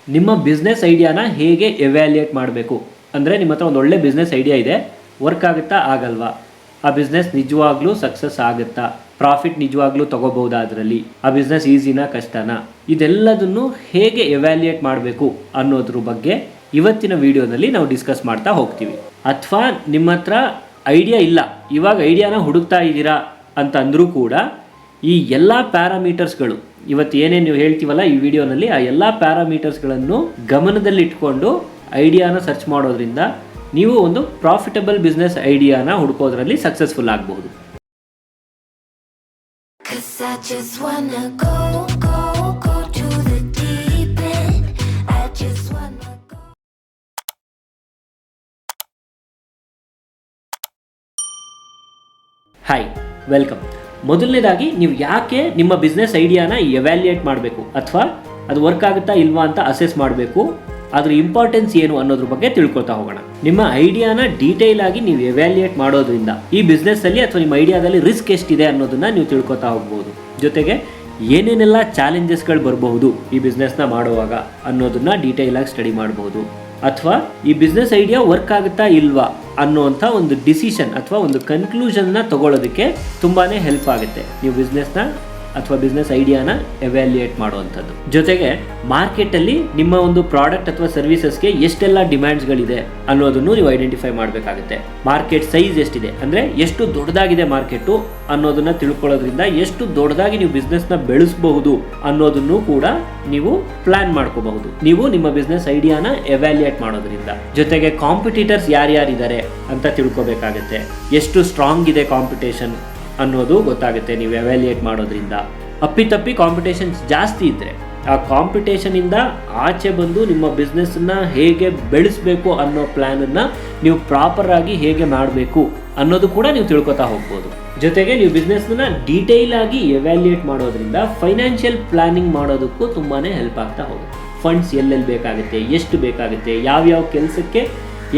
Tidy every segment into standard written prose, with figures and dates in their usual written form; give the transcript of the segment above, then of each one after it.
ನಿಮ್ಮ ಬಿಸ್ನೆಸ್ ಐಡಿಯಾನ ಹೇಗೆ ಎವ್ಯಾಲ್ಯೂಯೇಟ್ ಮಾಡಬೇಕು ಅಂದರೆ ನಿಮ್ಮ ಹತ್ರ ಒಂದು ಒಳ್ಳೆ ಬಿಸ್ನೆಸ್ ಐಡಿಯಾ ಇದೆ, ವರ್ಕ್ ಆಗುತ್ತಾ ಆಗಲ್ವಾ, ಆ ಬಿಸ್ನೆಸ್ ನಿಜವಾಗ್ಲೂ ಸಕ್ಸಸ್ ಆಗುತ್ತಾ, ಪ್ರಾಫಿಟ್ ನಿಜವಾಗ್ಲೂ ತೊಗೋಬಹುದಾ, ಅದರಲ್ಲಿ ಆ ಬಿಸ್ನೆಸ್ ಈಸಿನಾ ಕಷ್ಟನಾ, ಇದೆಲ್ಲದನ್ನು ಹೇಗೆ ಎವ್ಯಾಲ್ಯೂಯೇಟ್ ಮಾಡಬೇಕು ಅನ್ನೋದ್ರ ಬಗ್ಗೆ ಇವತ್ತಿನ ವಿಡಿಯೋದಲ್ಲಿ ನಾವು ಡಿಸ್ಕಸ್ ಮಾಡ್ತಾ ಹೋಗ್ತೀವಿ. ಅಥವಾ ನಿಮ್ಮ ಹತ್ರ ಐಡಿಯಾ ಇಲ್ಲ, ಇವಾಗ ಐಡಿಯಾನ ಹುಡುಕ್ತಾ ಇದ್ದೀರಾ ಅಂತ ಅಂದರೂ ಕೂಡ ಈ ಎಲ್ಲ ಪ್ಯಾರಾಮೀಟರ್ಸ್ಗಳು ಇವತ್ತು ಏನೇನು ನೀವು ಹೇಳ್ತೀವಲ್ಲ ಈ ವಿಡಿಯೋನಲ್ಲಿ, ಆ ಎಲ್ಲ ಪ್ಯಾರಾಮೀಟರ್ಸ್ಗಳನ್ನು ಗಮನದಲ್ಲಿಟ್ಕೊಂಡು ಐಡಿಯಾನ ಸರ್ಚ್ ಮಾಡೋದ್ರಿಂದ ನೀವು ಒಂದು ಪ್ರಾಫಿಟಬಲ್ ಬಿಸ್ನೆಸ್ ಐಡಿಯಾನ ಹುಡುಕೋದ್ರಲ್ಲಿ ಸಕ್ಸಸ್ಫುಲ್ ಆಗಬಹುದು. Hi, welcome. ಮೊದಲನೇದಾಗಿ ನೀವು ಯಾಕೆ ನಿಮ್ಮ ಬಿಸ್ನೆಸ್ ಐಡಿಯಾನ ಎವ್ಯಾಲ್ಯೂಯೇಟ್ ಮಾಡಬೇಕು ಅಥವಾ ಅದು ವರ್ಕ್ ಆಗುತ್ತಾ ಇಲ್ವಾ ಅಂತ ಅಸೆಸ್ ಮಾಡಬೇಕು, ಅದ್ರ ಇಂಪಾರ್ಟೆನ್ಸ್ ಏನು ಅನ್ನೋದ್ರ ಬಗ್ಗೆ ತಿಳ್ಕೊತಾ ಹೋಗೋಣ. ನಿಮ್ಮ ಐಡಿಯಾನ ಡೀಟೇಲ್ ಆಗಿ ನೀವು ಎವ್ಯಾಲ್ಯೂಯೇಟ್ ಮಾಡೋದ್ರಿಂದ ಈ ಬಿಸ್ನೆಸ್ಸಲ್ಲಿ ಅಥವಾ ನಿಮ್ಮ ಐಡಿಯಾದಲ್ಲಿ ರಿಸ್ಕ್ ಎಷ್ಟಿದೆ ಅನ್ನೋದನ್ನ ನೀವು ತಿಳ್ಕೊತಾ ಹೋಗ್ಬೋದು. ಜೊತೆಗೆ ಏನೇನೆಲ್ಲ ಚಾಲೆಂಜಸ್ಗಳು ಬರಬಹುದು ಈ ಬಿಸ್ನೆಸ್ನ ಮಾಡುವಾಗ ಅನ್ನೋದನ್ನ ಡೀಟೇಲ್ ಆಗಿ ಸ್ಟಡಿ ಮಾಡಬಹುದು. ಅಥವಾ ಈ ಬಿಸ್ನೆಸ್ ಐಡಿಯಾ ವರ್ಕ್ ಆಗುತ್ತಾ ಇಲ್ವಾ ಅನ್ನೋಂಥ ಒಂದು ಡಿಸಿಷನ್ ಅಥವಾ ಒಂದು ಕನ್ಕ್ಲೂಷನ್ನ ತಗೊಳ್ಳೋದಕ್ಕೆ ತುಂಬಾ ಹೆಲ್ಪ್ ಆಗುತ್ತೆ ನೀವು ಬಿಸ್ನೆಸ್ನ ಅಥವಾ ಬಿಸ್ನೆಸ್ ಐಡಿಯಾನ ಎವ್ಯಾಲ್ಯೂಯೇಟ್ ಮಾಡುವಂಥದ್ದು. ಜೊತೆಗೆ ಮಾರ್ಕೆಟಲ್ಲಿ ನಿಮ್ಮ ಒಂದು ಪ್ರಾಡಕ್ಟ್ ಅಥವಾ ಸರ್ವಿಸಸ್ಗೆ ಎಷ್ಟೆಲ್ಲ ಡಿಮ್ಯಾಂಡ್ಸ್ಗಳಿದೆ ಅನ್ನೋದನ್ನು ನೀವು ಐಡೆಂಟಿಫೈ ಮಾಡಬೇಕಾಗುತ್ತೆ. ಮಾರ್ಕೆಟ್ ಸೈಜ್ ಎಷ್ಟಿದೆ ಅಂದರೆ ಎಷ್ಟು ದೊಡ್ಡದಾಗಿದೆ ಮಾರ್ಕೆಟು ಅನ್ನೋದನ್ನ ತಿಳ್ಕೊಳ್ಳೋದ್ರಿಂದ ಎಷ್ಟು ದೊಡ್ಡದಾಗಿ ನೀವು ಬಿಸ್ನೆಸ್ನ ಬೆಳೆಸಬಹುದು ಅನ್ನೋದನ್ನು ಕೂಡ ನೀವು ಪ್ಲಾನ್ ಮಾಡ್ಕೋಬಹುದು ನೀವು ನಿಮ್ಮ ಬಿಸ್ನೆಸ್ ಐಡಿಯಾನ ಎವ್ಯಾಲ್ಯೂಯೇಟ್ ಮಾಡೋದ್ರಿಂದ. ಜೊತೆಗೆ ಕಾಂಪಿಟೇಟರ್ಸ್ ಯಾರ್ಯಾರಿದ್ದಾರೆ ಅಂತ ತಿಳ್ಕೊಬೇಕಾಗುತ್ತೆ. ಎಷ್ಟು ಸ್ಟ್ರಾಂಗ್ ಇದೆ ಕಾಂಪಿಟೇಷನ್ ಅನ್ನೋದು ಗೊತ್ತಾಗುತ್ತೆ ನೀವು ಎವ್ಯಾಲ್ಯೂಯೇಟ್ ಮಾಡೋದ್ರಿಂದ. ಅಪ್ಪಿತಪ್ಪಿ ಕಾಂಪಿಟೇಷನ್ಸ್ ಜಾಸ್ತಿ ಇದ್ದರೆ ಆ ಕಾಂಪಿಟೇಷನಿಂದ ಆಚೆ ಬಂದು ನಿಮ್ಮ ಬಿಸ್ನೆಸ್ನ ಹೇಗೆ ಬೆಳೆಸಬೇಕು ಅನ್ನೋ ಪ್ಲ್ಯಾನನ್ನು ನೀವು ಪ್ರಾಪರಾಗಿ ಹೇಗೆ ಮಾಡಬೇಕು ಅನ್ನೋದು ಕೂಡ ನೀವು ತಿಳ್ಕೊತಾ ಹೋಗ್ಬೋದು. ಜೊತೆಗೆ ನೀವು ಬಿಸ್ನೆಸ್ನ ಡೀಟೇಲ್ ಆಗಿ ಎವ್ಯಾಲ್ಯೂಯೇಟ್ ಮಾಡೋದ್ರಿಂದ ಫೈನಾನ್ಷಿಯಲ್ ಪ್ಲಾನಿಂಗ್ ಮಾಡೋದಕ್ಕೂ ತುಂಬಾ ಹೆಲ್ಪ್ ಆಗ್ತಾ ಹೋಗುತ್ತೆ. ಫಂಡ್ಸ್ ಎಲ್ಲೆಲ್ಲಿ ಬೇಕಾಗುತ್ತೆ, ಎಷ್ಟು ಬೇಕಾಗುತ್ತೆ, ಯಾವ್ಯಾವ ಕೆಲಸಕ್ಕೆ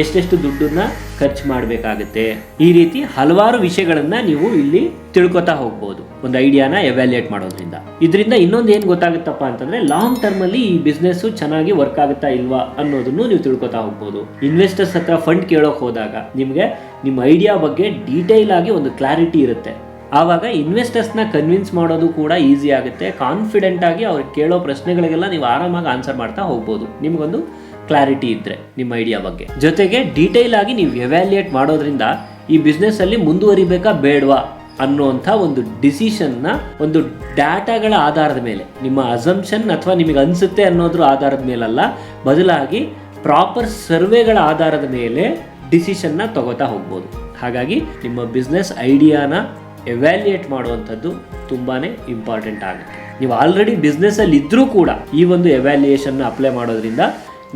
ಎಷ್ಟೆಷ್ಟು ದುಡ್ಡನ್ನ ಖರ್ಚು ಮಾಡಬೇಕಾಗುತ್ತೆ, ಈ ರೀತಿ ಹಲವಾರು ವಿಷಯಗಳನ್ನ ನೀವು ಇಲ್ಲಿ ತಿಳ್ಕೊತಾ ಹೋಗ್ಬೋದು ಒಂದು ಐಡಿಯಾನ ಎವ್ಯಾಲ್ಯೂಯೇಟ್ ಮಾಡೋದ್ರಿಂದ. ಇದರಿಂದ ಇನ್ನೊಂದು ಏನು ಗೊತ್ತಾಗುತ್ತಪ್ಪ ಅಂತಂದ್ರೆ ಲಾಂಗ್ ಟರ್ಮ್ ಅಲ್ಲಿ ಈ ಬಿಸ್ನೆಸ್ ಚೆನ್ನಾಗಿ ವರ್ಕ್ ಆಗುತ್ತಾ ಇಲ್ವಾ ಅನ್ನೋದನ್ನು ನೀವು ತಿಳ್ಕೊತಾ ಹೋಗ್ಬೋದು. ಇನ್ವೆಸ್ಟರ್ಸ್ ಹತ್ರ ಫಂಡ್ ಕೇಳೋಕೆ ಹೋದಾಗ ನಿಮಗೆ ನಿಮ್ಮ ಐಡಿಯಾ ಬಗ್ಗೆ ಡೀಟೇಲ್ ಆಗಿ ಒಂದು ಕ್ಲಾರಿಟಿ ಇರುತ್ತೆ. ಆವಾಗ ಇನ್ವೆಸ್ಟರ್ಸ್ನ ಕನ್ವಿನ್ಸ್ ಮಾಡೋದು ಕೂಡ ಈಸಿ ಆಗುತ್ತೆ. ಕಾನ್ಫಿಡೆಂಟ್ ಆಗಿ ಅವ್ರಿಗೆ ಕೇಳೋ ಪ್ರಶ್ನೆಗಳಿಗೆಲ್ಲ ನೀವು ಆರಾಮಾಗಿ ಆನ್ಸರ್ ಮಾಡ್ತಾ ಹೋಗ್ಬೋದು ನಿಮಗೊಂದು ಕ್ಲಾರಿಟಿ ಇದ್ದರೆ ನಿಮ್ಮ ಐಡಿಯಾ ಬಗ್ಗೆ. ಜೊತೆಗೆ ಡೀಟೇಲ್ ಆಗಿ ನೀವು ಎವ್ಯಾಲ್ಯೂಯೇಟ್ ಮಾಡೋದ್ರಿಂದ ಈ ಬಿಸ್ನೆಸ್ಸಲ್ಲಿ ಮುಂದುವರಿಬೇಕಾ ಬೇಡವಾ ಅನ್ನೋಂಥ ಒಂದು ಡಿಸಿಷನ್ನ ಒಂದು ಡಾಟಾಗಳ ಆಧಾರದ ಮೇಲೆ, ನಿಮ್ಮ ಅಸಂಪ್ಷನ್ ಅಥವಾ ನಿಮಗೆ ಅನಿಸುತ್ತೆ ಅನ್ನೋದ್ರ ಆಧಾರದ ಮೇಲಲ್ಲ, ಬದಲಾಗಿ ಪ್ರಾಪರ್ ಸರ್ವೆಗಳ ಆಧಾರದ ಮೇಲೆ ಡಿಸಿಷನ್ನ ತಗೋತಾ ಹೋಗ್ಬೋದು. ಹಾಗಾಗಿ ನಿಮ್ಮ ಬಿಸ್ನೆಸ್ ಐಡಿಯಾನ ಎವ್ಯಾಲ್ಯೂಯೇಟ್ ಮಾಡುವಂಥದ್ದು ತುಂಬಾ ಇಂಪಾರ್ಟೆಂಟ್ ಆಗುತ್ತೆ. ನೀವು ಆಲ್ರೆಡಿ ಬಿಸ್ನೆಸ್ಸಲ್ಲಿ ಇದ್ದರೂ ಕೂಡ ಈ ಒಂದು ಎವ್ಯಾಲ್ಯೂಯೇಷನ್ನ ಅಪ್ಲೈ ಮಾಡೋದ್ರಿಂದ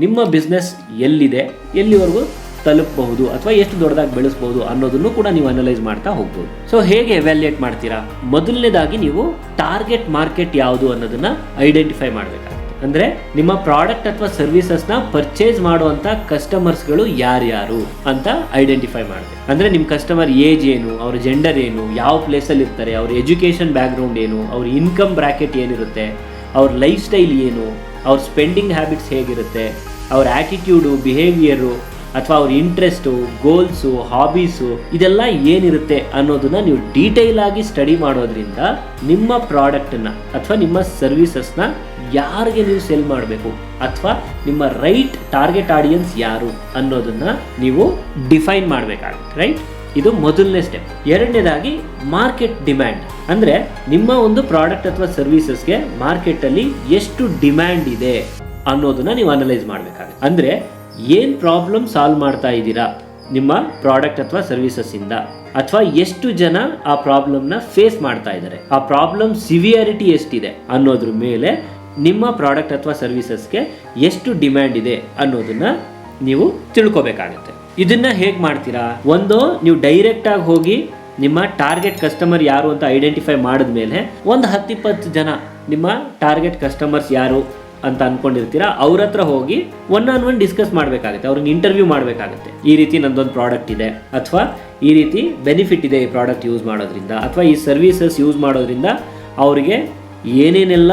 ನಿಮ್ಮ ಬಿಸ್ನೆಸ್ ಎಲ್ಲಿದೆ, ಎಲ್ಲಿವರೆಗೂ ತಲುಪಬಹುದು ಅಥವಾ ಎಷ್ಟು ದೊಡ್ಡದಾಗಿ ಬೆಳೆಸಬಹುದು ಅನ್ನೋದನ್ನು ಕೂಡ ನೀವು ಅನಲೈಸ್ ಮಾಡ್ತಾ ಹೋಗ್ಬೋದು. ಸೊ ಹೇಗೆ ಎವ್ಯಾಲ್ಯೂಯೇಟ್ ಮಾಡ್ತೀರಾ? ಮೊದಲನೇದಾಗಿ ನೀವು ಟಾರ್ಗೆಟ್ ಮಾರ್ಕೆಟ್ ಯಾವುದು ಅನ್ನೋದನ್ನ ಐಡೆಂಟಿಫೈ ಮಾಡಬೇಕಾಗುತ್ತೆ. ಅಂದರೆ ನಿಮ್ಮ ಪ್ರಾಡಕ್ಟ್ ಅಥವಾ ಸರ್ವಿಸಸ್ನ ಪರ್ಚೇಸ್ ಮಾಡುವಂಥ ಕಸ್ಟಮರ್ಸ್ಗಳು ಯಾರ್ಯಾರು ಅಂತ ಐಡೆಂಟಿಫೈ ಮಾಡಬೇಕು. ಅಂದರೆ ನಿಮ್ಮ ಕಸ್ಟಮರ್ ಏಜ್ ಏನು, ಅವ್ರ ಜೆಂಡರ್ ಏನು, ಯಾವ ಪ್ಲೇಸಲ್ಲಿ ಇರ್ತಾರೆ, ಅವ್ರ ಎಜುಕೇಷನ್ ಬ್ಯಾಕ್ಗ್ರೌಂಡ್ ಏನು, ಅವ್ರ ಇನ್ಕಮ್ ಬ್ರ್ಯಾಕೆಟ್ ಏನಿರುತ್ತೆ, ಅವ್ರ ಲೈಫ್ ಸ್ಟೈಲ್ ಏನು, ಅವ್ರ ಸ್ಪೆಂಡಿಂಗ್ ಹ್ಯಾಬಿಟ್ಸ್ ಹೇಗಿರುತ್ತೆ, ಅವ್ರ ಆ್ಯಟಿಟ್ಯೂಡು, ಬಿಹೇವಿಯರು ಅಥವಾ ಅವ್ರ ಇಂಟ್ರೆಸ್ಟು, ಗೋಲ್ಸು, ಹಾಬೀಸು, ಇದೆಲ್ಲ ಏನಿರುತ್ತೆ ಅನ್ನೋದನ್ನ ನೀವು ಡೀಟೇಲ್ ಆಗಿ ಸ್ಟಡಿ ಮಾಡೋದ್ರಿಂದ ನಿಮ್ಮ ಪ್ರಾಡಕ್ಟನ್ನು ಅಥವಾ ನಿಮ್ಮ ಸರ್ವಿಸಸ್ನ ಯಾರಿಗೆ ನೀವು ಸೆಲ್ ಮಾಡಬೇಕು ಅಥವಾ ನಿಮ್ಮ ರೈಟ್ ಟಾರ್ಗೆಟ್ ಆಡಿಯನ್ಸ್ ಯಾರು ಅನ್ನೋದನ್ನ ನೀವು ಡಿಫೈನ್ ಮಾಡಬೇಕಾಗುತ್ತೆ. ರೈಟ್, ಇದು ಮೊದಲನೇ ಸ್ಟೆಪ್. ಎರಡನೇದಾಗಿ ಮಾರ್ಕೆಟ್ ಡಿಮ್ಯಾಂಡ್, ಅಂದರೆ ನಿಮ್ಮ ಒಂದು ಪ್ರಾಡಕ್ಟ್ ಅಥವಾ ಸರ್ವಿಸಸ್ಗೆ ಮಾರ್ಕೆಟಲ್ಲಿ ಎಷ್ಟು ಡಿಮ್ಯಾಂಡ್ ಇದೆ ಅನ್ನೋದನ್ನ ನೀವು ಅನಲೈಸ್ ಮಾಡಬೇಕಾಗುತ್ತೆ. ಅಂದರೆ ಏನು ಪ್ರಾಬ್ಲಮ್ ಸಾಲ್ವ್ ಮಾಡ್ತಾ ಇದ್ದೀರಾ ನಿಮ್ಮ ಪ್ರಾಡಕ್ಟ್ ಅಥವಾ ಸರ್ವಿಸಸ್ಸಿಂದ, ಅಥವಾ ಎಷ್ಟು ಜನ ಆ ಪ್ರಾಬ್ಲಮ್ನ ಫೇಸ್ ಮಾಡ್ತಾ ಇದ್ದಾರೆ, ಆ ಪ್ರಾಬ್ಲಮ್ ಸಿವಿಯಾರಿಟಿ ಎಷ್ಟಿದೆ ಅನ್ನೋದ್ರ ಮೇಲೆ ನಿಮ್ಮ ಪ್ರಾಡಕ್ಟ್ ಅಥವಾ ಸರ್ವಿಸಸ್ಗೆ ಎಷ್ಟು ಡಿಮ್ಯಾಂಡ್ ಇದೆ ಅನ್ನೋದನ್ನ ನೀವು ತಿಳ್ಕೊಬೇಕಾಗುತ್ತೆ. ಇದನ್ನ ಹೇಗೆ ಮಾಡ್ತೀರಾ? ಒಂದು, ನೀವು ಡೈರೆಕ್ಟಾಗಿ ಹೋಗಿ ನಿಮ್ಮ ಟಾರ್ಗೆಟ್ ಕಸ್ಟಮರ್ ಯಾರು ಅಂತ ಐಡೆಂಟಿಫೈ ಮಾಡಿದ್ಮೇಲೆ ಒಂದು 10-20 ಜನ ನಿಮ್ಮ ಟಾರ್ಗೆಟ್ ಕಸ್ಟಮರ್ಸ್ ಯಾರು ಅಂತ ಅಂದ್ಕೊಂಡಿರ್ತೀರಾ ಅವ್ರ ಹತ್ರ ಹೋಗಿ ಒನ್ ಆನ್ ಒನ್ ಡಿಸ್ಕಸ್ ಮಾಡಬೇಕಾಗುತ್ತೆ, ಅವ್ರನ್ನ ಇಂಟರ್ವ್ಯೂ ಮಾಡಬೇಕಾಗುತ್ತೆ. ಈ ರೀತಿ ನಂದೊಂದು ಪ್ರಾಡಕ್ಟ್ ಇದೆ ಅಥವಾ ಈ ರೀತಿ ಬೆನಿಫಿಟ್ ಇದೆ ಈ ಪ್ರಾಡಕ್ಟ್ ಯೂಸ್ ಮಾಡೋದ್ರಿಂದ ಅಥವಾ ಈ ಸರ್ವಿಸಸ್ ಯೂಸ್ ಮಾಡೋದ್ರಿಂದ ಅವರಿಗೆ ಏನೇನೆಲ್ಲ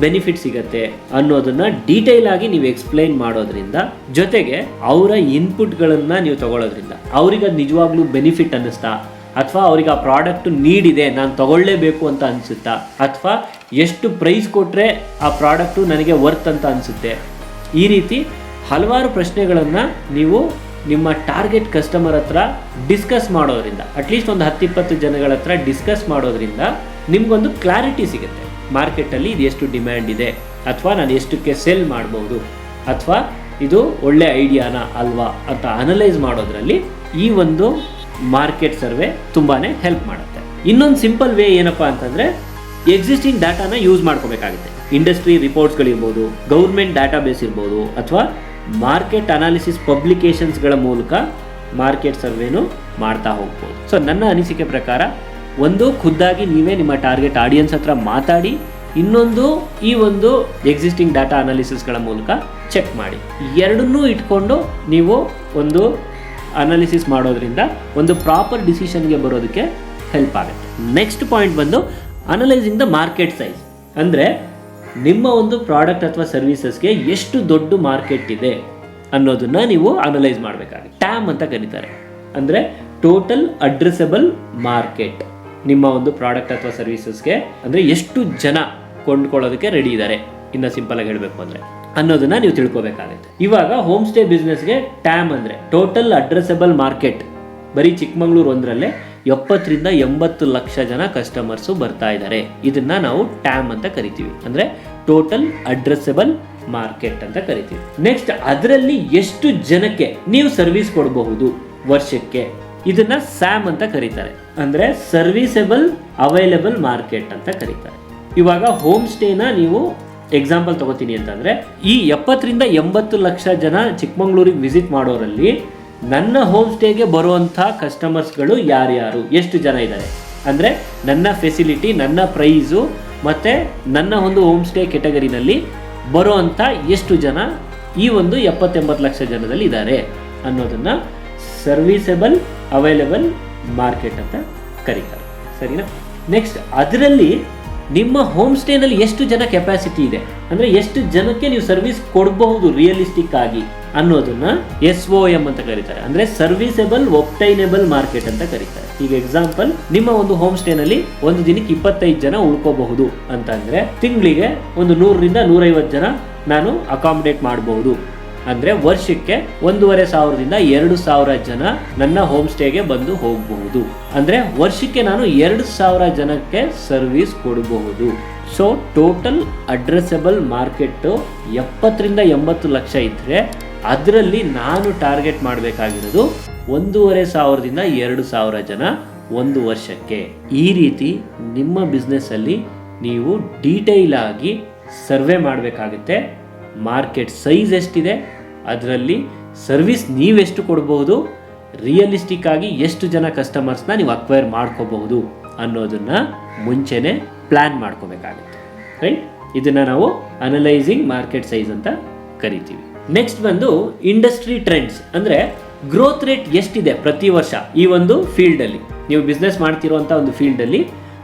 ಬೆನಿಫಿಟ್ ಸಿಗತ್ತೆ ಅನ್ನೋದನ್ನ ಡೀಟೇಲ್ ಆಗಿ ನೀವು ಎಕ್ಸ್ಪ್ಲೈನ್ ಮಾಡೋದ್ರಿಂದ, ಜೊತೆಗೆ ಅವರ ಇನ್ಪುಟ್ಗಳನ್ನ ನೀವು ತಗೊಳ್ಳೋದ್ರಿಂದ ಅವ್ರಿಗೆ ಅದು ನಿಜವಾಗ್ಲೂ ಬೆನಿಫಿಟ್ ಅನ್ನಿಸ್ತಾ, ಅಥವಾ ಅವ್ರಿಗೆ ಆ ಪ್ರಾಡಕ್ಟ್ ನೀಡ್ ಇದೆ, ನಾನು ತಗೊಳ್ಳೇಬೇಕು ಅಂತ ಅನಿಸುತ್ತಾ, ಅಥವಾ ಎಷ್ಟು ಪ್ರೈಸ್ ಕೊಟ್ಟರೆ ಆ ಪ್ರಾಡಕ್ಟು ನನಗೆ ವರ್ತ್ ಅಂತ ಅನಿಸುತ್ತೆ. ಈ ರೀತಿ ಹಲವಾರು ಪ್ರಶ್ನೆಗಳನ್ನು ನೀವು ನಿಮ್ಮ ಟಾರ್ಗೆಟ್ ಕಸ್ಟಮರ್ ಹತ್ರ ಡಿಸ್ಕಸ್ ಮಾಡೋದ್ರಿಂದ, ಅಟ್ಲೀಸ್ಟ್ ಒಂದು 10-20 ಜನಗಳ ಹತ್ರ ಡಿಸ್ಕಸ್ ಮಾಡೋದ್ರಿಂದ ನಿಮಗೊಂದು ಕ್ಲಾರಿಟಿ ಸಿಗುತ್ತೆ. ಮಾರ್ಕೆಟಲ್ಲಿ ಇದು ಎಷ್ಟು ಡಿಮ್ಯಾಂಡ್ ಇದೆ, ಅಥವಾ ನಾನು ಎಷ್ಟಕ್ಕೆ ಸೆಲ್ ಮಾಡ್ಬೋದು, ಅಥವಾ ಇದು ಒಳ್ಳೆ ಐಡಿಯಾನ ಅಲ್ವಾ ಅಂತ ಅನಲೈಸ್ ಮಾಡೋದ್ರಲ್ಲಿ ಈ ಒಂದು ಮಾರ್ಕೆಟ್ ಸರ್ವೆ ತುಂಬಾ ಹೆಲ್ಪ್ ಮಾಡುತ್ತೆ. ಇನ್ನೊಂದು ಸಿಂಪಲ್ ವೇ ಏನಪ್ಪ ಅಂತಂದರೆ, ಎಕ್ಸಿಸ್ಟಿಂಗ್ ಡಾಟಾನ ಯೂಸ್ ಮಾಡ್ಕೋಬೇಕಾಗುತ್ತೆ. ಇಂಡಸ್ಟ್ರಿ ರಿಪೋರ್ಟ್ಸ್ಗಳಿರ್ಬೋದು, ಗೌರ್ಮೆಂಟ್ ಡಾಟಾಬೇಸ್ ಇರ್ಬೋದು, ಅಥವಾ ಮಾರ್ಕೆಟ್ ಅನಾಲಿಸಿಸ್ ಪಬ್ಲಿಕೇಶನ್ಸ್ಗಳ ಮೂಲಕ ಮಾರ್ಕೆಟ್ ಸರ್ವೇನು ಮಾಡ್ತಾ ಹೋಗ್ಬೋದು. ಸೊ ನನ್ನ ಅನಿಸಿಕೆ ಪ್ರಕಾರ, ಒಂದು ಖುದ್ದಾಗಿ ನೀವೇ ನಿಮ್ಮ ಟಾರ್ಗೆಟ್ ಆಡಿಯನ್ಸ್ ಹತ್ರ ಮಾತಾಡಿ, ಇನ್ನೊಂದು ಈ ಒಂದು ಎಕ್ಸಿಸ್ಟಿಂಗ್ ಡಾಟಾ ಅನಾಲಿಸಿಸ್ಗಳ ಮೂಲಕ ಚೆಕ್ ಮಾಡಿ. ಎರಡನ್ನೂ ಇಟ್ಕೊಂಡು ನೀವು ಒಂದು ಅನಾಲಿಸಿಸ್ ಮಾಡೋದ್ರಿಂದ ಒಂದು ಪ್ರಾಪರ್ ಡಿಸಿಷನ್ಗೆ ಬರೋದಕ್ಕೆ ಹೆಲ್ಪ್ ಆಗುತ್ತೆ. ನೆಕ್ಸ್ಟ್ ಪಾಯಿಂಟ್ ಬಂದು ಅನಲೈಸಿಂಗ್ ದ ಮಾರ್ಕೆಟ್ ಸೈಜ್. ಅಂದರೆ ನಿಮ್ಮ ಒಂದು ಪ್ರಾಡಕ್ಟ್ ಅಥವಾ ಸರ್ವಿಸಸ್ಗೆ ಎಷ್ಟು ದೊಡ್ಡ ಮಾರ್ಕೆಟ್ ಇದೆ ಅನ್ನೋದನ್ನ ನೀವು ಅನಲೈಸ್ ಮಾಡಬೇಕಾಗುತ್ತೆ. ಟ್ಯಾಮ್ ಅಂತ ಕರೀತಾರೆ, ಅಂದರೆ ಟೋಟಲ್ ಅಡ್ರೆಸಬಲ್ ಮಾರ್ಕೆಟ್. ನಿಮ್ಮ ಒಂದು ಪ್ರಾಡಕ್ಟ್ ಅಥವಾ ಸರ್ವಿಸಸ್ಗೆ ಅಂದರೆ ಎಷ್ಟು ಜನ ಕೊಂಡ್ಕೊಳ್ಳೋದಕ್ಕೆ ರೆಡಿ ಇದ್ದಾರೆ, ಇನ್ನು ಸಿಂಪಲ್ ಆಗಿ ಹೇಳಬೇಕು ಅಂದರೆ ಅನ್ನೋದನ್ನ ನೀವು ತಿಳ್ಕೊಬೇಕಾಗುತ್ತೆ. ಇವಾಗ ಹೋಮ್ ಸ್ಟೇ ಬಿಸ್ನೆಸ್ಗೆ ಟ್ಯಾಮ್ ಅಂದರೆ ಟೋಟಲ್ ಅಡ್ರೆಸಬಲ್ ಮಾರ್ಕೆಟ್. ಬರೀ ಚಿಕ್ಕಮಗಳೂರು ಒಂದರಲ್ಲೇ 70-80 ಲಕ್ಷ ಜನ ಕಸ್ಟಮರ್ಸು ಬರ್ತಾ ಇದ್ದಾರೆ. ಇದನ್ನ ನಾವು ಟ್ಯಾಮ್ ಅಂತ ಕರಿತೀವಿ, ಅಂದರೆ ಟೋಟಲ್ ಅಡ್ರೆಸಬಲ್ ಮಾರ್ಕೆಟ್ ಅಂತ ಕರಿತೀವಿ. ನೆಕ್ಸ್ಟ್, ಅದರಲ್ಲಿ ಎಷ್ಟು ಜನಕ್ಕೆ ನೀವು ಸರ್ವಿಸ್ ಕೊಡಬಹುದು ವರ್ಷಕ್ಕೆ, ಇದನ್ನ ಸ್ಯಾಮ್ ಅಂತ ಕರೀತಾರೆ, ಅಂದರೆ ಸರ್ವಿಸಬಲ್ ಅವೈಲೇಬಲ್ ಮಾರ್ಕೆಟ್ ಅಂತ ಕರೀತಾರೆ. ಇವಾಗ ಹೋಮ್ ಸ್ಟೇನ ನೀವು ಎಕ್ಸಾಂಪಲ್ ತಗೋತೀನಿ ಅಂತಂದರೆ, ಈ 70-80 ಲಕ್ಷ ಜನ ಚಿಕ್ಕಮಗಳೂರಿಗೆ ವಿಸಿಟ್ ಮಾಡೋರಲ್ಲಿ ನನ್ನ ಹೋಮ್ ಸ್ಟೇಗೆ ಬರುವಂಥ ಕಸ್ಟಮರ್ಸ್ಗಳು ಯಾರ್ಯಾರು, ಎಷ್ಟು ಜನ ಇದ್ದಾರೆ, ಅಂದರೆ ನನ್ನ ಫೆಸಿಲಿಟಿ, ನನ್ನ ಪ್ರೈಸು ಮತ್ತು ನನ್ನ ಒಂದು ಹೋಮ್ ಸ್ಟೇ ಕೆಟಗರಿನಲ್ಲಿ ಬರುವಂಥ ಎಷ್ಟು ಜನ ಈ ಒಂದು 70-80 ಲಕ್ಷ ಜನದಲ್ಲಿ ಇದ್ದಾರೆ ಅನ್ನೋದನ್ನು ಸರ್ವಿಸಬಲ್ ಅವೈಲೇಬಲ್ ಮಾರ್ಕೆಟ್ ಅಂತ ಕರೀತಾರೆ. ಸರಿನಾ? ನೆಕ್ಸ್ಟ್, ಅದರಲ್ಲಿ ನಿಮ್ಮ ಹೋಮ್ ಸ್ಟೇನಲ್ಲಿ ಎಷ್ಟು ಜನ ಕೆಪಾಸಿಟಿ ಇದೆ, ಅಂದರೆ ಎಷ್ಟು ಜನಕ್ಕೆ ನೀವು ಸರ್ವಿಸ್ ಕೊಡಬಹುದು ರಿಯಲಿಸ್ಟಿಕ್ ಆಗಿ ಅನ್ನೋದನ್ನ SOM ಅಂತ ಕರೀತಾರೆ, ಅಂದರೆ ಸರ್ವಿಸಬಲ್ ಒಬ್ಟೈನೇಬಲ್ ಮಾರ್ಕೆಟ್ ಅಂತ ಕರೀತಾರೆ. ಈಗ ಎಕ್ಸಾಂಪಲ್, ನಿಮ್ಮ ಒಂದು ಹೋಮ್ ಸ್ಟೇನಲ್ಲಿ ಒಂದು ದಿನಕ್ಕೆ 25 ಜನ ಉಳ್ಕೋಬಹುದು ಅಂತಂದರೆ ತಿಂಗಳಿಗೆ ಒಂದು 100-150 ಜನ ನಾನು ಅಕಾಮಿಡೇಟ್ ಮಾಡಬಹುದು. ಅಂದರೆ ವರ್ಷಕ್ಕೆ 1,500 2,000 ಜನ ನನ್ನ ಹೋಮ್ ಸ್ಟೇಗೆ ಬಂದು ಹೋಗಬಹುದು. ಅಂದರೆ ವರ್ಷಕ್ಕೆ ನಾನು 2,000 ಜನಕ್ಕೆ ಸರ್ವಿಸ್ ಕೊಡಬಹುದು. ಸೊ ಟೋಟಲ್ ಅಡ್ರೆಸಬಲ್ ಮಾರ್ಕೆಟ್ 70-80 ಲಕ್ಷ ಇದ್ದರೆ ಅದರಲ್ಲಿ ನಾನು ಟಾರ್ಗೆಟ್ ಮಾಡಬೇಕಾಗಿರೋದು 1,500-2,000 ಜನ ಒಂದು ವರ್ಷಕ್ಕೆ. ಈ ರೀತಿ ನಿಮ್ಮ ಬಿಸ್ನೆಸ್ಸಲ್ಲಿ ನೀವು ಡೀಟೇಲ್ ಆಗಿ ಸರ್ವೆ ಮಾಡಬೇಕಾಗುತ್ತೆ. ಮಾರ್ಕೆಟ್ ಸೈಜ್ ಎಷ್ಟಿದೆ, ಅದರಲ್ಲಿ ಸರ್ವಿಸ್ ನೀವೆಷ್ಟು ಕೊಡಬಹುದು, ರಿಯಲಿಸ್ಟಿಕ್ ಆಗಿ ಎಷ್ಟು ಜನ ಕಸ್ಟಮರ್ಸ್ನ ನೀವು ಅಕ್ವೈರ್ ಮಾಡ್ಕೋಬಹುದು ಅನ್ನೋದನ್ನು ಮುಂಚೆನೇ ಪ್ಲ್ಯಾನ್ ಮಾಡ್ಕೋಬೇಕಾಗುತ್ತೆ. ರೈಟ್? ಇದನ್ನು ನಾವು ಅನಲೈಸಿಂಗ್ ಮಾರ್ಕೆಟ್ ಸೈಜ್ ಅಂತ ಕರಿತೀವಿ. ನೆಕ್ಸ್ಟ್ ಬಂದು ಇಂಡಸ್ಟ್ರಿ ಟ್ರೆಂಡ್ಸ್, ಅಂದರೆ ಗ್ರೋತ್ ರೇಟ್ ಎಷ್ಟಿದೆ ಪ್ರತಿ ವರ್ಷ ಈ ಒಂದು ಫೀಲ್ಡಲ್ಲಿ, ನೀವು ಬಿಸ್ನೆಸ್ ಮಾಡ್ತಿರುವಂಥ ಒಂದು ಫೀಲ್ಡಲ್ಲಿ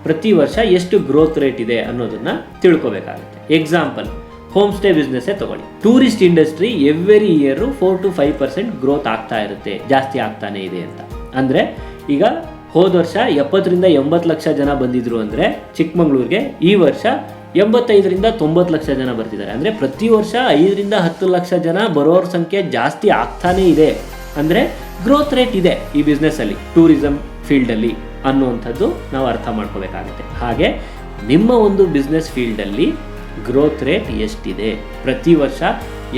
ಪ್ರತಿ ವರ್ಷ ಎಷ್ಟು ಗ್ರೋತ್ ರೇಟ್ ಇದೆ ಅನ್ನೋದನ್ನು ತಿಳ್ಕೊಬೇಕಾಗುತ್ತೆ. ಎಕ್ಸಾಂಪಲ್, ಹೋಮ್ ಸ್ಟೇ ಬಿಸ್ನೆಸ್ಸೇ ತಗೊಳ್ಳಿ. Tourist industry every year 4-5% growth ಆಗ್ತಾ ಇರುತ್ತೆ, ಜಾಸ್ತಿ ಆಗ್ತಾನೆ ಇದೆ ಅಂತ. ಅಂದರೆ ಈಗ ಹೋದ ವರ್ಷ 70-80 ಲಕ್ಷ ಜನ ಬಂದಿದ್ರು ಅಂದರೆ ಚಿಕ್ಕಮಗಳೂರಿಗೆ ಈ ವರ್ಷ 85-90 ಲಕ್ಷ ಜನ ಬರ್ತಿದ್ದಾರೆ. ಅಂದರೆ ಪ್ರತಿ ವರ್ಷ 5-10 ಲಕ್ಷ ಜನ ಬರೋರ ಸಂಖ್ಯೆ ಜಾಸ್ತಿ ಆಗ್ತಾನೇ ಇದೆ. ಅಂದರೆ ಗ್ರೋತ್ ರೇಟ್ ಇದೆ ಈ ಬಿಸ್ನೆಸ್ಸಲ್ಲಿ, ಟೂರಿಸಂ ಫೀಲ್ಡಲ್ಲಿ ಅನ್ನುವಂಥದ್ದು ನಾವು ಅರ್ಥ ಮಾಡ್ಕೋಬೇಕಾಗುತ್ತೆ. ಹಾಗೆ ನಿಮ್ಮ ಒಂದು ಬಿಸ್ನೆಸ್ ಫೀಲ್ಡಲ್ಲಿ ಗ್ರೋತ್ ರೇಟ್ ಎಷ್ಟಿದೆ, ಪ್ರತಿ ವರ್ಷ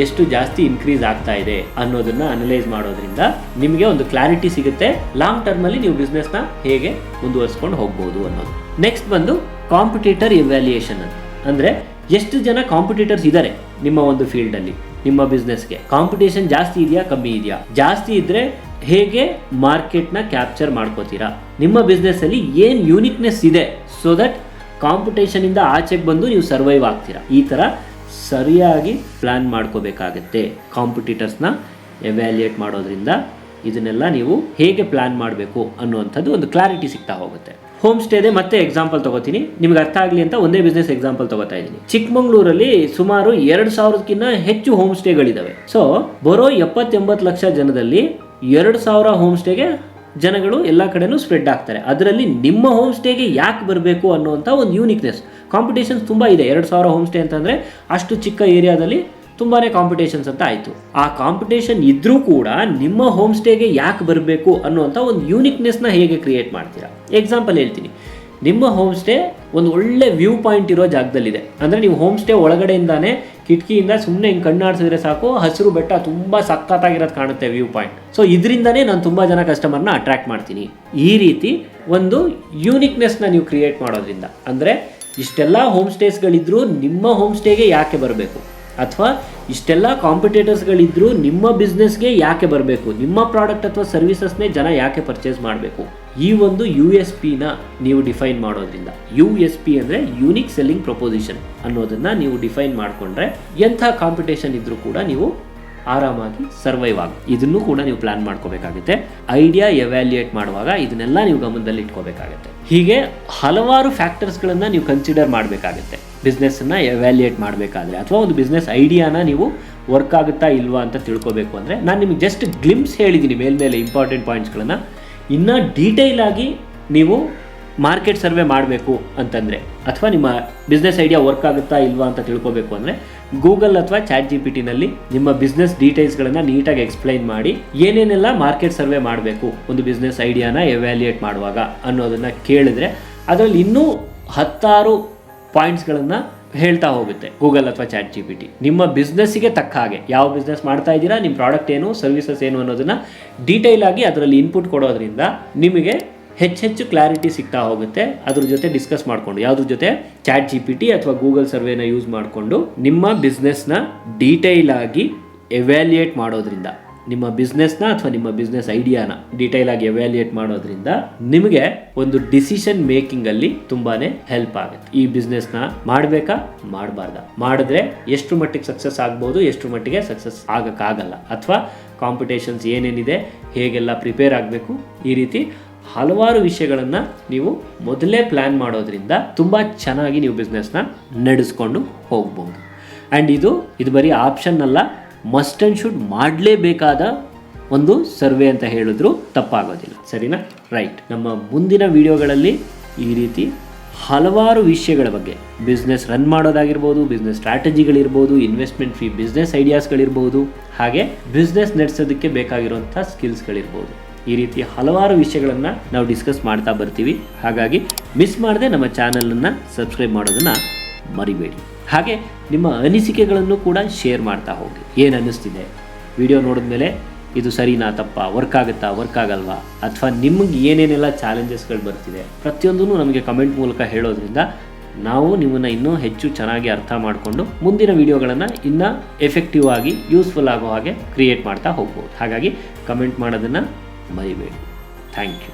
ಎಷ್ಟು ಜಾಸ್ತಿ ಇನ್ಕ್ರೀಸ್ ಆಗ್ತಾ ಇದೆ ಅನ್ನೋದನ್ನ ಅನಲೈಸ್ ಮಾಡೋದ್ರಿಂದ ನಿಮಗೆ ಒಂದು ಕ್ಲಾರಿಟಿ ಸಿಗುತ್ತೆ ಲಾಂಗ್ ಟರ್ಮಲ್ಲಿ ನೀವು ಬಿಸ್ನೆಸ್ನ ಹೇಗೆ ಮುಂದುವರಿಸ್ಕೊಂಡು ಹೋಗ್ಬೋದು ಅನ್ನೋದು. ನೆಕ್ಸ್ಟ್ ಬಂದು ಕಾಂಪಿಟೇಟರ್ ಇವ್ಯಾಲ್ಯೂಯೇಷನ್ ಅಂತ. ಅಂದರೆ ಎಷ್ಟು ಜನ ಕಾಂಪಿಟೇಟರ್ಸ್ ಇದ್ದಾರೆ ನಿಮ್ಮ ಒಂದು ಫೀಲ್ಡಲ್ಲಿ, ನಿಮ್ಮ ಬಿಸ್ನೆಸ್ಗೆ ಕಾಂಪಿಟೇಷನ್ ಜಾಸ್ತಿ ಇದೆಯಾ ಕಮ್ಮಿ ಇದೆಯಾ, ಜಾಸ್ತಿ ಇದ್ದರೆ ಹೇಗೆ ಮಾರ್ಕೆಟ್ನ ಕ್ಯಾಪ್ಚರ್ ಮಾಡ್ಕೋತೀರಾ, ನಿಮ್ಮ ಬಿಸ್ನೆಸ್ಸಲ್ಲಿ ಏನು ಯೂನಿಕ್ನೆಸ್ ಇದೆ ಸೊ ದಟ್ ಕಾಂಪಿಟೇಷನಿಂದ ಆಚೆಗೆ ಬಂದು ನೀವು ಸರ್ವೈವ್ ಆಗ್ತೀರಾ. ಈ ಥರ ಸರಿಯಾಗಿ ಪ್ಲ್ಯಾನ್ ಮಾಡ್ಕೋಬೇಕಾಗತ್ತೆ. ಕಾಂಪಿಟೇಟರ್ಸ್ನ ಎವ್ಯಾಲ್ಯೂಯೇಟ್ ಮಾಡೋದ್ರಿಂದ ಇದನ್ನೆಲ್ಲ ನೀವು ಹೇಗೆ ಪ್ಲ್ಯಾನ್ ಮಾಡಬೇಕು ಅನ್ನುವಂಥದ್ದು ಒಂದು ಕ್ಲಾರಿಟಿ ಸಿಗ್ತಾ ಹೋಗುತ್ತೆ. ಹೋಮ್ ಸ್ಟೇದೆ ಮತ್ತೆ ಎಕ್ಸಾಂಪಲ್ ತಗೋತೀನಿ, ನಿಮ್ಗೆ ಅರ್ಥ ಆಗಲಿ ಅಂತ ಒಂದೇ ಬಿಸ್ನೆಸ್ ಎಕ್ಸಾಂಪಲ್ ತಗೋತಾ ಇದ್ದೀನಿ. ಚಿಕ್ಕಮಂಗ್ಳೂರಲ್ಲಿ ಸುಮಾರು 2,000ಕ್ಕಿಂತ ಹೆಚ್ಚು ಹೋಮ್ ಸ್ಟೇಗಳಿದ್ದಾವೆ. ಸೊ ಬರೋ 70-80 ಲಕ್ಷ ಜನದಲ್ಲಿ 2,000 ಹೋಮ್ ಸ್ಟೇಗೆ ಜನಗಳು ಎಲ್ಲ ಕಡೆನೂ ಸ್ಪ್ರೆಡ್ ಆಗ್ತಾರೆ. ಅದರಲ್ಲಿ ನಿಮ್ಮ ಹೋಮ್ ಸ್ಟೇಗೆ ಯಾಕೆ ಬರಬೇಕು ಅನ್ನುವಂಥ ಒಂದು ಯೂನಿಕ್ನೆಸ್. ಕಾಂಪಿಟೇಷನ್ಸ್ ತುಂಬ ಇದೆ. 2,000 ಹೋಮ್ ಸ್ಟೇ ಅಂತಂದರೆ ಅಷ್ಟು ಚಿಕ್ಕ ಏರಿಯಾದಲ್ಲಿ ತುಂಬಾ ಕಾಂಪಿಟೇಷನ್ಸ್ ಅಂತ ಆಯಿತು. ಆ ಕಾಂಪಿಟೇಷನ್ ಇದ್ರೂ ಕೂಡ ನಿಮ್ಮ ಹೋಮ್ ಸ್ಟೇಗೆ ಯಾಕೆ ಬರಬೇಕು ಅನ್ನುವಂಥ ಒಂದು ಯೂನಿಕ್ನೆಸ್ನ ಹೇಗೆ ಕ್ರಿಯೇಟ್ ಮಾಡ್ತೀರಾ? ಎಕ್ಸಾಂಪಲ್ ಹೇಳ್ತೀನಿ. ನಿಮ್ಮ ಹೋಮ್ ಸ್ಟೇ ಒಂದು ಒಳ್ಳೆ ವ್ಯೂ ಪಾಯಿಂಟ್ ಇರೋ ಜಾಗದಲ್ಲಿದೆ. ಅಂದರೆ ನೀವು ಹೋಮ್ ಸ್ಟೇ ಒಳಗಡೆಯಿಂದಾನೆ ಕಿಟಕಿಯಿಂದ ಸುಮ್ಮನೆ ಹಿಂಗೆ ಕಣ್ಣಾಡಿಸಿದ್ರೆ ಸಾಕು, ಹಸಿರು ಬೆಟ್ಟ ತುಂಬ ಸಖತ್ತಾಗಿರೋದು ಕಾಣುತ್ತೆ ವ್ಯೂ ಪಾಯಿಂಟ್. ಸೊ ಇದರಿಂದನೇ ನಾನು ತುಂಬ ಜನ ಕಸ್ಟಮರ್ನ ಅಟ್ರಾಕ್ಟ್ ಮಾಡ್ತೀನಿ. ಈ ರೀತಿ ಒಂದು ಯೂನಿಕ್ನೆಸ್ನ ನೀವು ಕ್ರಿಯೇಟ್ ಮಾಡೋದ್ರಿಂದ, ಅಂದರೆ ಇಷ್ಟೆಲ್ಲ ಹೋಮ್ ಸ್ಟೇಸ್ಗಳಿದ್ರೂ ನಿಮ್ಮ ಹೋಮ್ ಸ್ಟೇಗೆ ಯಾಕೆ ಬರಬೇಕು, ಅಥವಾ ಇಷ್ಟೆಲ್ಲ ಕಾಂಪಿಟೇಟರ್ಸ್ಗಳಿದ್ರೂ ನಿಮ್ಮ ಬಿಸ್ನೆಸ್ಗೆ ಯಾಕೆ ಬರಬೇಕು, ನಿಮ್ಮ ಪ್ರಾಡಕ್ಟ್ ಅಥವಾ ಸರ್ವಿಸಸ್ನೇ ಜನ ಯಾಕೆ ಪರ್ಚೇಸ್ ಮಾಡಬೇಕು, ಈ ಒಂದು USPನ ನೀವು ಡಿಫೈನ್ ಮಾಡೋದ್ರಿಂದ. USP ಅಂದರೆ ಯೂನಿಕ್ ಸೆಲ್ಲಿಂಗ್ ಪ್ರಪೋಸಿಷನ್ ಅನ್ನೋದನ್ನ ನೀವು ಡಿಫೈನ್ ಮಾಡಿಕೊಂಡ್ರೆ ಎಂಥ ಕಾಂಪಿಟೇಷನ್ ಇದ್ರೂ ಕೂಡ ನೀವು ಆರಾಮಾಗಿ ಸರ್ವೈವ್ ಆಗಿ. ಇದನ್ನು ಕೂಡ ನೀವು ಪ್ಲಾನ್ ಮಾಡ್ಕೋಬೇಕಾಗುತ್ತೆ. ಐಡಿಯಾ ಎವ್ಯಾಲ್ಯೂಯೇಟ್ ಮಾಡುವಾಗ ಇದನ್ನೆಲ್ಲ ನೀವು ಗಮನದಲ್ಲಿ ಇಟ್ಕೋಬೇಕಾಗುತ್ತೆ. ಹೀಗೆ ಹಲವಾರು ಫ್ಯಾಕ್ಟರ್ಸ್ಗಳನ್ನು ನೀವು ಕನ್ಸಿಡರ್ ಮಾಡಬೇಕಾಗುತ್ತೆ ಬಿಸ್ನೆಸ್ಸನ್ನು ಎವ್ಯಾಲ್ಯೂಯೇಟ್ ಮಾಡಬೇಕಾದ್ರೆ, ಅಥವಾ ಒಂದು ಬಿಸ್ನೆಸ್ ಐಡಿಯಾನ ನೀವು ವರ್ಕ್ ಆಗುತ್ತಾ ಇಲ್ವಾ ಅಂತ ತಿಳ್ಕೋಬೇಕು ಅಂದರೆ. ನಾನು ನಿಮಗೆ ಜಸ್ಟ್ ಗ್ಲಿಮ್ಸ್ ಹೇಳಿದ್ದೀನಿ ಮೇಲ್ಮೇಲೆ ಇಂಪಾರ್ಟೆಂಟ್ ಪಾಯಿಂಟ್ಸ್ಗಳನ್ನು. ಇನ್ನೂ ಡೀಟೇಲ್ ಆಗಿ ನೀವು ಮಾರ್ಕೆಟ್ ಸರ್ವೆ ಮಾಡಬೇಕು ಅಂತಂದರೆ, ಅಥವಾ ನಿಮ್ಮ ಬಿಸ್ನೆಸ್ ಐಡಿಯಾ ವರ್ಕ್ ಆಗುತ್ತಾ ಇಲ್ವಾ ಅಂತ ತಿಳ್ಕೋಬೇಕು ಅಂದರೆ, ಗೂಗಲ್ ಅಥವಾ ChatGPTನಲ್ಲಿ ನಿಮ್ಮ ಬಿಸ್ನೆಸ್ ಡೀಟೇಲ್ಸ್ಗಳನ್ನು ನೀಟಾಗಿ ಎಕ್ಸ್ಪ್ಲೈನ್ ಮಾಡಿ ಏನೇನೆಲ್ಲ ಮಾರ್ಕೆಟ್ ಸರ್ವೆ ಮಾಡಬೇಕು ಒಂದು ಬಿಸ್ನೆಸ್ ಐಡಿಯಾನ ಎವ್ಯಾಲ್ಯೂಯೇಟ್ ಮಾಡುವಾಗ ಅನ್ನೋದನ್ನು ಕೇಳಿದ್ರೆ ಅದರಲ್ಲಿ ಇನ್ನೂ 10 ಪಾಯಿಂಟ್ಸ್ಗಳನ್ನು ಹೇಳ್ತಾ ಹೋಗುತ್ತೆ ಗೂಗಲ್ ಅಥವಾ ChatGPT. ನಿಮ್ಮ ಬಿಸ್ನೆಸ್ಸಿಗೆ ತಕ್ಕ ಹಾಗೆ ಯಾವ ಬಿಸ್ನೆಸ್ ಮಾಡ್ತಾ ಇದ್ದೀರಾ, ನಿಮ್ಮ ಪ್ರಾಡಕ್ಟ್ ಏನು, ಸರ್ವಿಸಸ್ ಏನು ಅನ್ನೋದನ್ನು ಡೀಟೇಲ್ ಆಗಿ ಅದರಲ್ಲಿ ಇನ್ಪುಟ್ ಕೊಡೋದ್ರಿಂದ ನಿಮಗೆ ಹೆಚ್ಚೆಚ್ಚು ಕ್ಲಾರಿಟಿ ಸಿಗ್ತಾ ಹೋಗುತ್ತೆ. ಅದ್ರ ಜೊತೆ ಡಿಸ್ಕಸ್ ಮಾಡಿಕೊಂಡು, ಯಾವುದ್ರ ಜೊತೆ ChatGPT ಅಥವಾ ಗೂಗಲ್ ಸರ್ವೇನ ಯೂಸ್ ಮಾಡಿಕೊಂಡು ನಿಮ್ಮ ಬಿಸ್ನೆಸ್ನ ಡೀಟೇಲ್ ಆಗಿ ಎವ್ಯಾಲ್ಯೂಯೇಟ್ ಮಾಡೋದ್ರಿಂದ, ನಿಮ್ಮ ಬಿಸ್ನೆಸ್ನ ಅಥವಾ ನಿಮ್ಮ ಬಿಸ್ನೆಸ್ ಐಡಿಯಾನ ಡೀಟೇಲ್ ಆಗಿ ಎವ್ಯಾಲ್ಯೂಯೇಟ್ ಮಾಡೋದ್ರಿಂದ ನಿಮಗೆ ಒಂದು ಡಿಸಿಷನ್ ಮೇಕಿಂಗಲ್ಲಿ ತುಂಬಾ ಹೆಲ್ಪ್ ಆಗುತ್ತೆ. ಈ ಬಿಸ್ನೆಸ್ನ ಮಾಡಬೇಕಾ ಮಾಡಬಾರ್ದಾ, ಮಾಡಿದ್ರೆ ಎಷ್ಟು ಮಟ್ಟಿಗೆ ಸಕ್ಸಸ್ ಆಗ್ಬೋದು, ಎಷ್ಟು ಮಟ್ಟಿಗೆ ಸಕ್ಸಸ್ ಆಗೋಕ್ಕಾಗಲ್ಲ, ಅಥವಾ ಕಾಂಪಿಟೇಷನ್ಸ್ ಏನೇನಿದೆ, ಹೇಗೆಲ್ಲ ಪ್ರಿಪೇರ್ ಆಗಬೇಕು, ಈ ರೀತಿ ಹಲವಾರು ವಿಷಯಗಳನ್ನು ನೀವು ಮೊದಲೇ ಪ್ಲ್ಯಾನ್ ಮಾಡೋದ್ರಿಂದ ತುಂಬ ಚೆನ್ನಾಗಿ ನೀವು ಬಿಸ್ನೆಸ್ನ ನಡೆಸ್ಕೊಂಡು ಹೋಗ್ಬೋದು. ಆ್ಯಂಡ್ ಇದು ಬರೀ ಆಪ್ಷನ್ ಅಲ್ಲ, ಮಸ್ಟ್ ಆ್ಯಂಡ್ ಶುಡ್ ಮಾಡಲೇಬೇಕಾದ ಒಂದು ಸರ್ವೆ ಅಂತ ಹೇಳಿದ್ರು ತಪ್ಪಾಗೋದಿಲ್ಲ. ಸರಿನಾ? ರೈಟ್. ನಮ್ಮ ಮುಂದಿನ ವಿಡಿಯೋಗಳಲ್ಲಿ ಈ ರೀತಿ ಹಲವಾರು ವಿಷಯಗಳ ಬಗ್ಗೆ, ಬಿಸ್ನೆಸ್ ರನ್ ಮಾಡೋದಾಗಿರ್ಬೋದು, ಬಿಸ್ನೆಸ್ ಸ್ಟ್ರಾಟಜಿಗಳಿರ್ಬೋದು, ಇನ್ವೆಸ್ಟ್ಮೆಂಟ್ ಫ್ರೀ ಬಿಸ್ನೆಸ್ ಐಡಿಯಾಸ್ಗಳಿರ್ಬೋದು, ಹಾಗೆ ಬಿಸ್ನೆಸ್ ನಡೆಸೋದಕ್ಕೆ ಬೇಕಾಗಿರುವಂಥ ಸ್ಕಿಲ್ಸ್ಗಳಿರ್ಬೋದು, ಈ ರೀತಿ ಹಲವಾರು ವಿಷಯಗಳನ್ನು ನಾವು ಡಿಸ್ಕಸ್ ಮಾಡ್ತಾ ಬರ್ತೀವಿ. ಹಾಗಾಗಿ ಮಿಸ್ ಮಾಡದೆ ನಮ್ಮ ಚಾನಲನ್ನು ಸಬ್ಸ್ಕ್ರೈಬ್ ಮಾಡೋದನ್ನು ಮರಿಬೇಡಿ. ಹಾಗೆ ನಿಮ್ಮ ಅನಿಸಿಕೆಗಳನ್ನು ಕೂಡ ಶೇರ್ ಮಾಡ್ತಾ ಹೋಗಿ. ಏನು ಅನ್ನಿಸ್ತಿದೆ ವಿಡಿಯೋ ನೋಡಿದ್ಮೇಲೆ, ಇದು ಸರಿನಾ ತಪ್ಪಾ, ವರ್ಕ್ ಆಗುತ್ತಾ ವರ್ಕ್ ಆಗಲ್ವಾ, ಅಥವಾ ನಿಮಗೆ ಏನೇನೆಲ್ಲ ಚಾಲೆಂಜಸ್ಗಳು ಬರ್ತಿದೆ, ಪ್ರತಿಯೊಂದೂ ನಮಗೆ ಕಮೆಂಟ್ ಮೂಲಕ ಹೇಳೋದ್ರಿಂದ ನಾವು ನಿಮ್ಮನ್ನು ಇನ್ನೂ ಹೆಚ್ಚು ಚೆನ್ನಾಗಿ ಅರ್ಥ ಮಾಡಿಕೊಂಡು ಮುಂದಿನ ವಿಡಿಯೋಗಳನ್ನು ಇನ್ನೂ ಎಫೆಕ್ಟಿವ್ ಆಗಿ ಯೂಸ್ಫುಲ್ ಆಗೋ ಹಾಗೆ ಕ್ರಿಯೇಟ್ ಮಾಡ್ತಾ ಹೋಗ್ಬೋದು. ಹಾಗಾಗಿ ಕಮೆಂಟ್ ಮಾಡೋದನ್ನು ಮರಿಬೇಡಿ. Thank you.